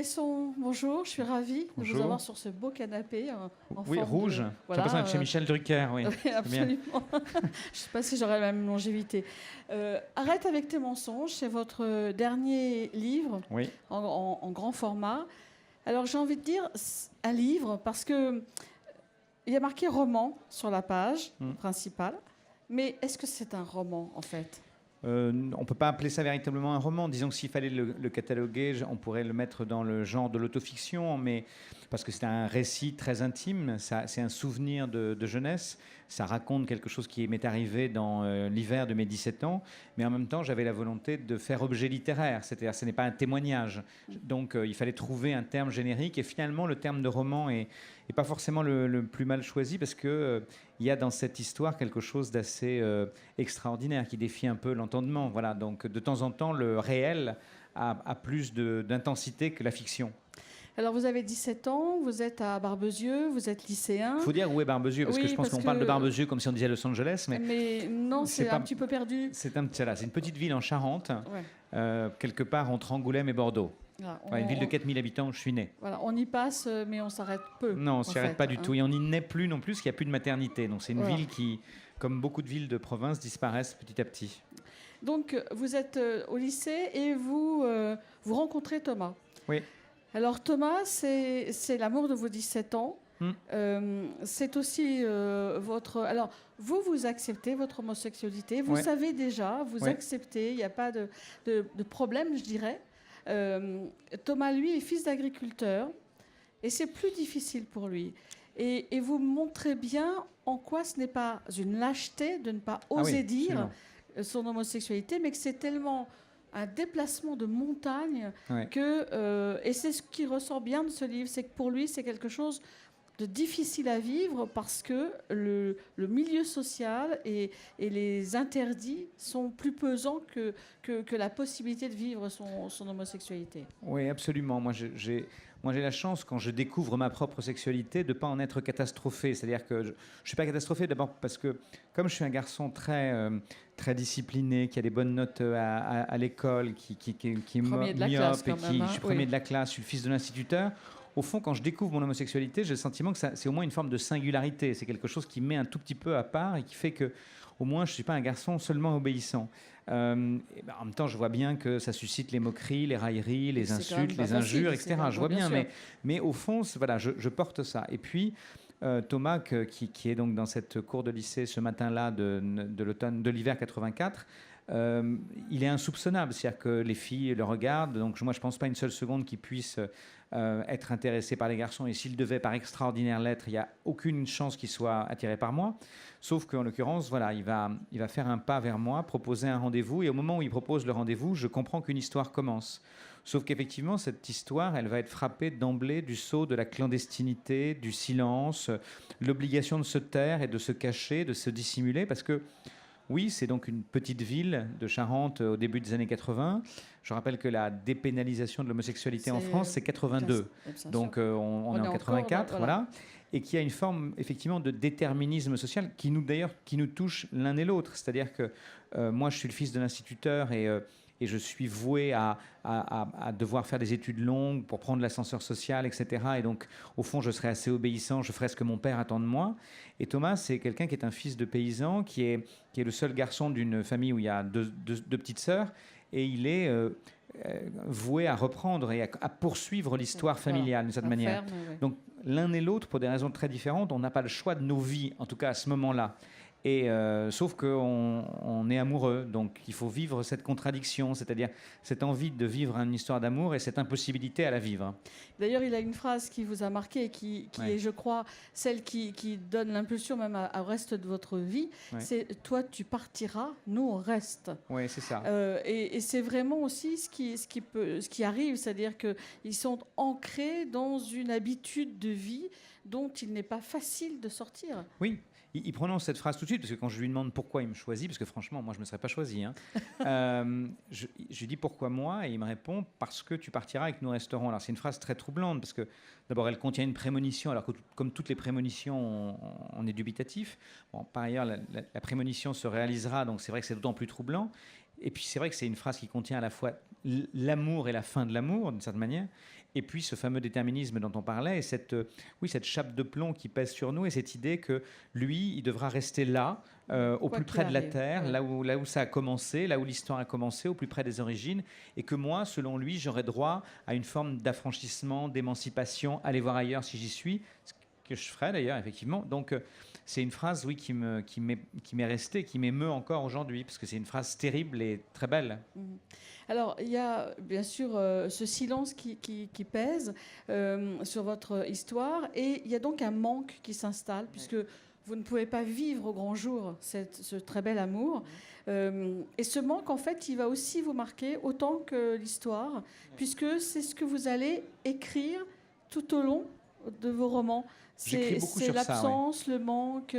Besson, bonjour, je suis ravie de vous Bonjour. avoir sur ce beau canapé en Oui, forme rouge. de... J'ai Voilà, l'impression d'être chez Michel Drucker. Oui, oui, c'est bien. absolument. Je ne sais pas si j'aurai la même longévité. Arrête avec tes mensonges, c'est votre dernier livre Oui. en grand format. Alors j'ai envie de dire un livre parce que il y a marqué roman sur la page principale, mais est-ce que c'est un roman en fait ? On ne peut pas appeler ça véritablement un roman. Disons que s'il fallait le cataloguer, on pourrait le mettre dans le genre de l'autofiction, mais parce que c'est un récit très intime, c'est un souvenir de jeunesse, ça raconte quelque chose qui m'est arrivé dans l'hiver de mes 17 ans, mais en même temps j'avais la volonté de faire objet littéraire, c'est-à-dire ce n'est pas un témoignage. Donc il fallait trouver un terme générique, et finalement le terme de roman est pas forcément le plus mal choisi, parce que il y a dans cette histoire quelque chose d'assez extraordinaire qui défie un peu l'entendement. Voilà, donc de temps en temps, le réel a plus d'intensité que la fiction. Alors vous avez 17 ans, vous êtes à Barbezieux, vous êtes lycéen. Il faut dire où est Barbezieux, parce que je pense qu'on parle de Barbezieux comme si on disait Los Angeles. Mais non, c'est un petit peu perdu. C'est une petite ville en Charente, ouais. quelque part entre Angoulême et Bordeaux. Voilà, Une ville de 4000 habitants où je suis né. Voilà, on y passe, mais on s'arrête peu. Non, on ne s'y arrête pas du tout. Et on n'y naît plus non plus, parce qu'il n'y a plus de maternité. Donc c'est une ville qui, comme beaucoup de villes de province, disparaissent petit à petit. Donc vous êtes au lycée et vous rencontrez Thomas. Oui. Alors Thomas, c'est l'amour de vos 17 ans. C'est aussi votre... Alors, vous acceptez votre homosexualité. Vous savez déjà, vous acceptez. Il n'y a pas de problème, je dirais. Thomas, lui, est fils d'agriculteur. Et c'est plus difficile pour lui. Et vous montrez bien en quoi ce n'est pas une lâcheté de ne pas oser dire son homosexualité, mais que c'est tellement... un déplacement de montagne et c'est ce qui ressort bien de ce livre, c'est que pour lui c'est quelque chose de difficile à vivre parce que le milieu social et les interdits sont plus pesants que la possibilité de vivre son homosexualité. Oui, absolument. Moi j'ai la chance, quand je découvre ma propre sexualité, de ne pas en être catastrophé. C'est-à-dire que je ne suis pas catastrophé d'abord parce que, comme je suis un garçon très discipliné, qui a des bonnes notes à l'école, qui est myope, je suis premier de la classe, je suis le fils de l'instituteur. Au fond, quand je découvre mon homosexualité, j'ai le sentiment que c'est au moins une forme de singularité. C'est quelque chose qui me met un tout petit peu à part et qui fait que, au moins, je ne suis pas un garçon seulement obéissant. En même temps, je vois bien que ça suscite les moqueries, les railleries, les insultes, les injures, etc. Je vois bien, mais au fond, voilà, je porte ça. Et puis, Thomas, qui est donc dans cette cour de lycée ce matin-là de l'hiver 84, il est insoupçonnable. C'est-à-dire que les filles le regardent. Donc moi, je ne pense pas une seule seconde qu'il puisse être intéressé par les garçons. Et s'il devait, par extraordinaire l'être, il n'y a aucune chance qu'il soit attiré par moi. Sauf qu'en l'occurrence, voilà, il va faire un pas vers moi, proposer un rendez-vous. Et au moment où il propose le rendez-vous, je comprends qu'une histoire commence. Sauf qu'effectivement, cette histoire, elle va être frappée d'emblée du sceau de la clandestinité, du silence, l'obligation de se taire et de se cacher, de se dissimuler, parce que oui, c'est donc une petite ville de Charente au début des années 80. Je rappelle que la dépénalisation de l'homosexualité en France, c'est 82. Donc on est en 84, voilà. Et qui a une forme effectivement de déterminisme social qui nous touche l'un et l'autre. C'est-à-dire que moi, je suis le fils de l'instituteur et je suis voué à devoir faire des études longues pour prendre l'ascenseur social, etc. Et donc, au fond, je serai assez obéissant, je ferai ce que mon père attend de moi. Et Thomas, c'est quelqu'un qui est un fils de paysan, qui est le seul garçon d'une famille où il y a deux petites sœurs, et il est voué à reprendre et à poursuivre l'histoire familiale d'une certaine manière. Donc, l'un et l'autre, pour des raisons très différentes, on n'a pas le choix de nos vies, en tout cas à ce moment-là. Et sauf qu'on est amoureux, donc il faut vivre cette contradiction, c'est-à-dire cette envie de vivre une histoire d'amour et cette impossibilité à la vivre. D'ailleurs, il a une phrase qui vous a marqué et qui est, je crois, celle qui donne l'impulsion même au reste de votre vie. C'est « Toi, tu partiras, nous, on reste ». Oui, c'est ça. Et c'est vraiment aussi ce qui arrive, c'est-à-dire qu'ils sont ancrés dans une habitude de vie dont il n'est pas facile de sortir. Oui. Il prononce cette phrase tout de suite, parce que quand je lui demande pourquoi il me choisit, parce que franchement, moi, je ne me serais pas choisi, hein, je lui dis pourquoi moi, et il me répond parce que tu partiras et que nous resterons. Alors, c'est une phrase très troublante, parce que d'abord, elle contient une prémonition, alors que comme toutes les prémonitions, on est dubitatif. Bon, par ailleurs, la prémonition se réalisera, donc c'est vrai que c'est d'autant plus troublant. Et puis, c'est vrai que c'est une phrase qui contient à la fois l'amour et la fin de l'amour, d'une certaine manière. Et puis ce fameux déterminisme dont on parlait, et cette chape de plomb qui pèse sur nous, et cette idée que lui, il devra rester là, au plus près de la Terre, là où ça a commencé, là où l'histoire a commencé, au plus près des origines, et que moi, selon lui, j'aurais droit à une forme d'affranchissement, d'émancipation, aller voir ailleurs si j'y suis, ce que je ferais d'ailleurs, effectivement. Donc c'est une phrase, oui, qui m'est restée, qui m'émeut encore aujourd'hui, parce que c'est une phrase terrible et très belle. Alors, il y a bien sûr ce silence qui pèse sur votre histoire, et il y a donc un manque qui s'installe, puisque vous ne pouvez pas vivre au grand jour ce très bel amour. Et ce manque, en fait, il va aussi vous marquer autant que l'histoire, puisque c'est ce que vous allez écrire tout au long de vos romans. J'écris beaucoup sur l'absence, ça, le manque,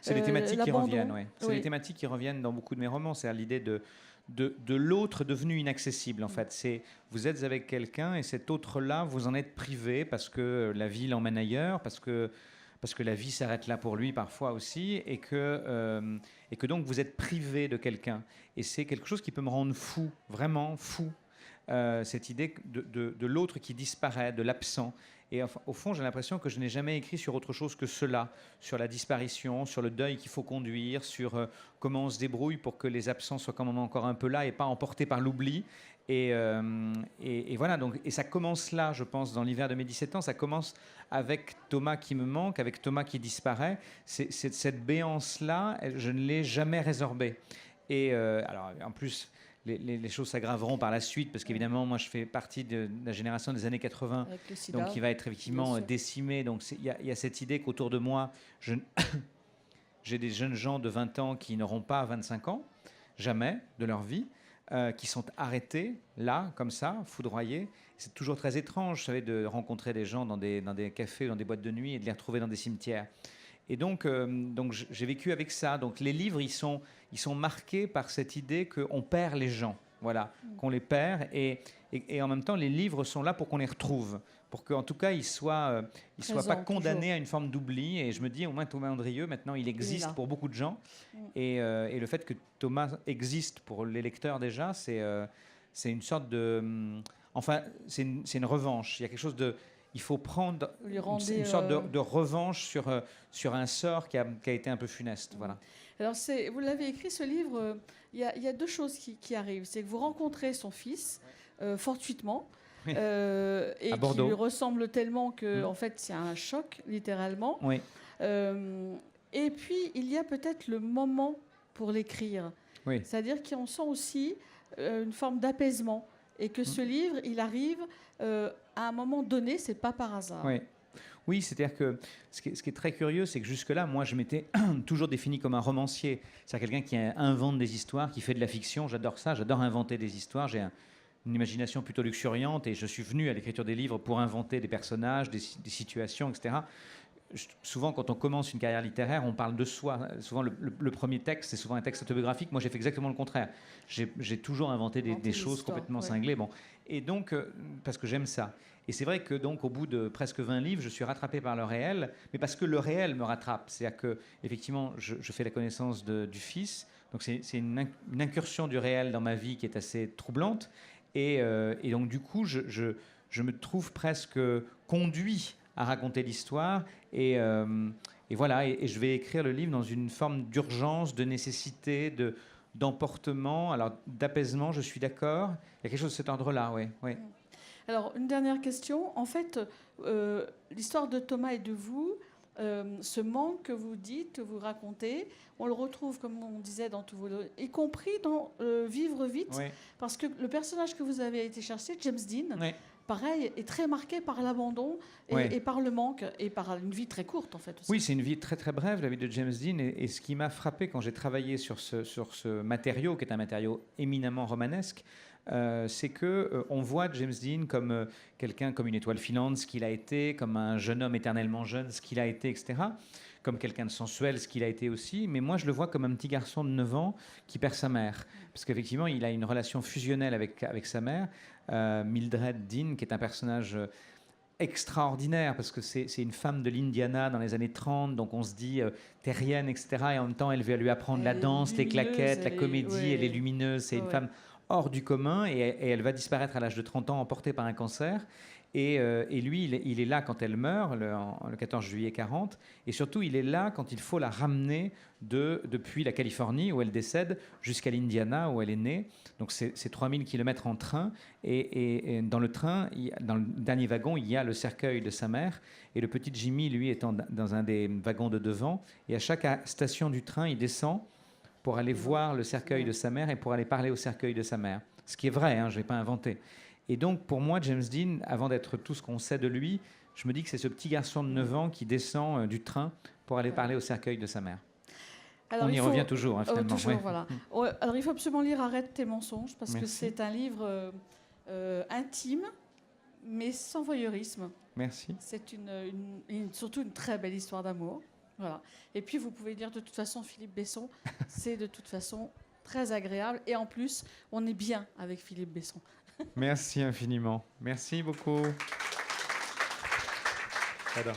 c'est les thématiques qui reviennent, C'est oui. les thématiques qui reviennent dans beaucoup de mes romans. C'est l'idée de l'autre devenu inaccessible, en fait. Vous êtes avec quelqu'un et cet autre-là, vous en êtes privé parce que la vie l'emmène ailleurs, parce que la vie s'arrête là pour lui parfois aussi, et que donc vous êtes privé de quelqu'un. Et c'est quelque chose qui peut me rendre fou, vraiment fou, cette idée de l'autre qui disparaît, de l'absent. Et au fond, j'ai l'impression que je n'ai jamais écrit sur autre chose que cela, sur la disparition, sur le deuil qu'il faut conduire, sur comment on se débrouille pour que les absents soient quand même encore un peu là et pas emportés par l'oubli. Et voilà, donc, et ça commence là, je pense, dans l'hiver de mes 17 ans, ça commence avec Thomas qui me manque, avec Thomas qui disparaît. Cette béance-là, je ne l'ai jamais résorbée. Et alors, en plus... Les choses s'aggraveront par la suite, parce qu'évidemment, moi, je fais partie de la génération des années 80, donc qui va être effectivement décimée. Donc, il y a cette idée qu'autour de moi, j'ai des jeunes gens de 20 ans qui n'auront pas 25 ans, jamais de leur vie, qui sont arrêtés, là, comme ça, foudroyés. C'est toujours très étrange, vous savez, de rencontrer des gens dans des cafés, dans des boîtes de nuit, et de les retrouver dans des cimetières. Et donc j'ai vécu avec ça. Donc les livres, ils sont marqués par cette idée qu'on perd les gens, voilà, qu'on les perd, et en même temps, les livres sont là pour qu'on les retrouve, pour qu'en tout cas, ils soient pas condamnés toujours à une forme d'oubli. Et je me dis, au moins Thomas Andrieux, maintenant, il existe pour beaucoup de gens. Et le fait que Thomas existe pour les lecteurs déjà, c'est une sorte de... Enfin, c'est une revanche. Il y a quelque chose de... Il faut prendre une sorte de revanche sur un sort qui a été un peu funeste. Voilà. Alors, vous l'avez écrit, ce livre, il y a deux choses qui arrivent. C'est que vous rencontrez son fils fortuitement, et qui lui ressemble tellement que, en fait, c'est un choc, littéralement. Oui. Et puis, il y a peut-être le moment pour l'écrire. Oui. C'est-à-dire qu'on sent aussi une forme d'apaisement. Et que ce livre, il arrive à un moment donné, c'est pas par hasard. Oui, c'est-à-dire que ce qui est très curieux, c'est que jusque-là, moi, je m'étais toujours défini comme un romancier. C'est-à-dire quelqu'un qui invente des histoires, qui fait de la fiction. J'adore ça, j'adore inventer des histoires. J'ai une imagination plutôt luxuriante, et je suis venu à l'écriture des livres pour inventer des personnages, des situations, etc. Souvent, quand on commence une carrière littéraire, on parle de soi. Souvent, le premier texte, c'est souvent un texte autobiographique. Moi, j'ai fait exactement le contraire. J'ai toujours inventé des choses complètement cinglées. Bon. Et donc, parce que j'aime ça. Et c'est vrai que, donc, au bout de presque 20 livres, je suis rattrapé par le réel, mais parce que le réel me rattrape. C'est-à-dire que, effectivement, je fais la connaissance du fils. Donc, c'est une incursion du réel dans ma vie qui est assez troublante. Et donc, du coup, je me trouve presque conduit à raconter l'histoire, et voilà, et je vais écrire le livre dans une forme d'urgence, de nécessité, d'emportement, alors d'apaisement, je suis d'accord. Il y a quelque chose de cet ordre-là, oui. Alors, une dernière question. En fait, l'histoire de Thomas et de vous, ce manque que vous dites, que vous racontez, on le retrouve, comme on disait, dans tous vos... y compris dans Vivre vite, parce que le personnage que vous avez été chercher, James Dean, pareil, est très marqué par l'abandon et par le manque, et par une vie très courte, en fait. Aussi. Oui, c'est une vie très très brève, la vie de James Dean. Et ce qui m'a frappé quand j'ai travaillé sur ce matériau, qui est un matériau éminemment romanesque, c'est que on voit James Dean comme quelqu'un, comme une étoile filante, ce qu'il a été, comme un jeune homme éternellement jeune, ce qu'il a été, etc., comme quelqu'un de sensuel, ce qu'il a été aussi. Mais moi, je le vois comme un petit garçon de 9 ans qui perd sa mère. Parce qu'effectivement, il a une relation fusionnelle avec sa mère, Mildred Dean, qui est un personnage extraordinaire, parce que c'est une femme de l'Indiana dans les années 30, donc on se dit terrienne, etc. Et en même temps, elle va lui apprendre la danse, les claquettes, la comédie, elle est lumineuse. C'est une femme hors du commun, et elle va disparaître à l'âge de 30 ans, emportée par un cancer. Et lui, il est là quand elle meurt, le 14 juillet 40. Et surtout, il est là quand il faut la ramener depuis la Californie, où elle décède, jusqu'à l'Indiana, où elle est née. Donc, c'est 3000 km en train. Et dans le train, dans le dernier wagon, il y a le cercueil de sa mère. Et le petit Jimmy, lui, est dans un des wagons de devant. Et à chaque station du train, il descend pour aller voir le cercueil de sa mère et pour aller parler au cercueil de sa mère. Ce qui est vrai, je ne l'ai pas inventé. Et donc, pour moi, James Dean, avant d'être tout ce qu'on sait de lui, je me dis que c'est ce petit garçon de 9 ans qui descend du train pour aller parler au cercueil de sa mère. Alors, on y revient toujours, finalement. Toujours, voilà. Alors, il faut absolument lire Arrête tes mensonges, parce que c'est un livre intime, mais sans voyeurisme. Merci. C'est surtout une très belle histoire d'amour. Voilà. Et puis, vous pouvez lire de toute façon Philippe Besson. C'est de toute façon très agréable. Et en plus, on est bien avec Philippe Besson. Merci infiniment. Merci beaucoup. J'adore.